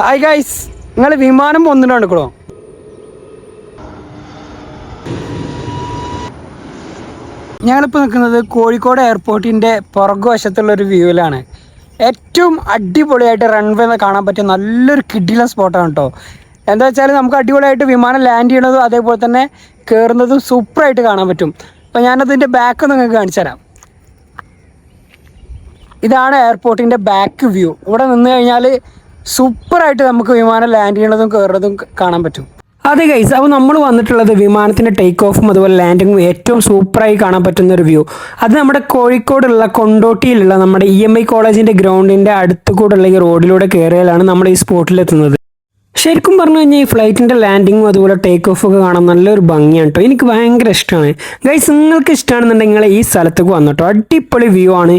Hi guys, നിങ്ങൾ വിമാനം ഒന്നിനും എടുക്കണോ? ഞങ്ങളിപ്പോൾ നിൽക്കുന്നത് കോഴിക്കോട് എയർപോർട്ടിൻ്റെ പുറകുവശത്തുള്ളൊരു വ്യൂവിലാണ്. ഏറ്റവും അടിപൊളിയായിട്ട് റൺവേ കാണാൻ പറ്റിയ നല്ലൊരു കിടിലൻ സ്പോട്ടാണ് കേട്ടോ. എന്താ വെച്ചാൽ നമുക്ക് അടിപൊളിയായിട്ട് വിമാനം ലാൻഡ് ചെയ്യണതും അതേപോലെ തന്നെ കയറുന്നതും സൂപ്പറായിട്ട് കാണാൻ പറ്റും. അപ്പോൾ ഞാനതിൻ്റെ ബാക്ക് നിങ്ങൾക്ക് കാണിച്ചു തരാം. ഇതാണ് എയർപോർട്ടിൻ്റെ ബാക്ക് വ്യൂ. ഇവിടെ നിന്ന് കഴിഞ്ഞാൽ സൂപ്പറായിട്ട് നമുക്ക് വിമാനം ലാൻഡ് ചെയ്യണതും കയറുന്നതും കാണാൻ പറ്റും. അതെ ഗൈസ്, അപ്പോൾ നമ്മൾ വന്നിട്ടുള്ളത് വിമാനത്തിൻ്റെ ടേക്ക് ഓഫും അതുപോലെ ലാൻഡിങ്ങും ഏറ്റവും സൂപ്പറായി കാണാൻ പറ്റുന്ന ഒരു വ്യൂ. അത് നമ്മുടെ കോഴിക്കോടുള്ള കൊണ്ടോട്ടിയിലുള്ള നമ്മുടെ EMI കോളേജിൻ്റെ ഗ്രൗണ്ടിൻ്റെ അടുത്ത് കൂടെയുള്ള ഈ റോഡിലൂടെ കയറിയാലാണ് നമ്മൾ ഈ സ്പോട്ടിലെത്തുന്നത്. ശരിക്കും പറഞ്ഞു കഴിഞ്ഞാൽ ഈ ഫ്ലൈറ്റിൻ്റെ ലാൻഡിങ്ങും അതുപോലെ ടേക്ക് ഓഫ് ഒക്കെ കാണാൻ നല്ലൊരു ഭംഗിയാണ് കേട്ടോ. എനിക്ക് ഭയങ്കര ഇഷ്ടമാണ് ഗൈസ്. നിങ്ങൾക്ക് ഇഷ്ടമാണെന്നുണ്ടെങ്കിൽ ഈ സ്ഥലത്തേക്ക് വന്നിട്ടോ. അടിപൊളി വ്യൂ ആണ്.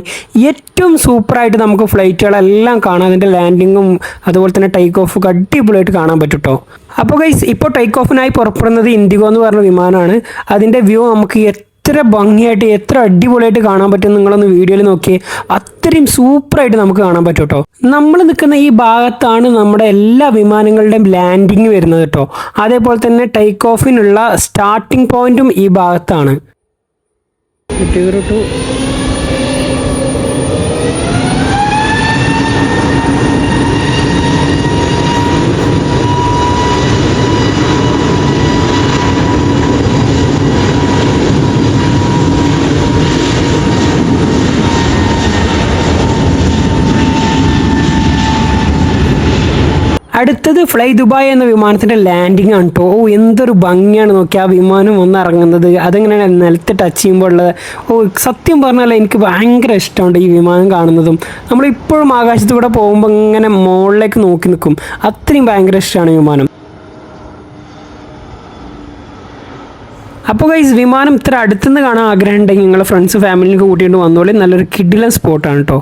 ഏറ്റവും സൂപ്പറായിട്ട് നമുക്ക് ഫ്ലൈറ്റുകളെല്ലാം കാണാം. അതിൻ്റെ ലാൻഡിങ്ങും അതുപോലെ തന്നെ ടേക്ക് ഓഫൊക്കെ അടിപൊളിയായിട്ട് കാണാൻ പറ്റും കേട്ടോ. അപ്പോൾ ഗൈസ്, ഇപ്പോൾ ടേക്ക് ഓഫിനായി പുറപ്പെടുന്നത് ഇൻഡിഗോ എന്ന് പറഞ്ഞ വിമാനമാണ്. അതിൻ്റെ വ്യൂ നമുക്ക് എത്ര ഭംഗിയായിട്ട് എത്ര അടിപൊളിയായിട്ട് കാണാൻ പറ്റും നിങ്ങളൊന്ന് വീഡിയോയിൽ നോക്കിയേ. അത്രയും സൂപ്പറായിട്ട് നമുക്ക് കാണാൻ പറ്റും കേട്ടോ. നമ്മൾ നിൽക്കുന്ന ഈ ഭാഗത്താണ് നമ്മുടെ എല്ലാ വിമാനങ്ങളുടെയും ലാൻഡിങ് വരുന്നത് കേട്ടോ. അതേപോലെ തന്നെ ടേക്ക് ഓഫിനുള്ള സ്റ്റാർട്ടിംഗ് പോയിന്റും ഈ ഭാഗത്താണ്. അടുത്തത് ഫ്ലൈ ദുബായ് എന്ന വിമാനത്തിൻ്റെ ലാൻഡിങ് ആണ് കേട്ടോ. എന്തൊരു ഭംഗിയാണ് നോക്കി ആ വിമാനം ഒന്ന് ഇറങ്ങുന്നത്. അതെങ്ങനെയാണ് നിലത്ത് ടച്ച് ചെയ്യുമ്പോൾ ഉള്ളത്. സത്യം പറഞ്ഞാൽ എനിക്ക് ഭയങ്കര ഇഷ്ടമുണ്ട് ഈ വിമാനം കാണുന്നതും. നമ്മളിപ്പോഴും ആകാശത്തൂടെ പോകുമ്പോൾ ഇങ്ങനെ മുകളിലേക്ക് നോക്കി നിൽക്കും. അത്രയും ഭയങ്കര ഇഷ്ടമാണ് വിമാനം. അപ്പോൾ ഗൈസ്, വിമാനം ഇത്ര അടുത്തുനിന്ന് കാണാൻ ആഗ്രഹം ഉണ്ടെങ്കിൽ നിങ്ങളുടെ ഫ്രണ്ട്സ് ഫാമിലിയൊക്കെ കൂട്ടിയിട്ട് വന്നോളി. നല്ലൊരു കിടിലൻ സ്പോട്ടാണ് കേട്ടോ.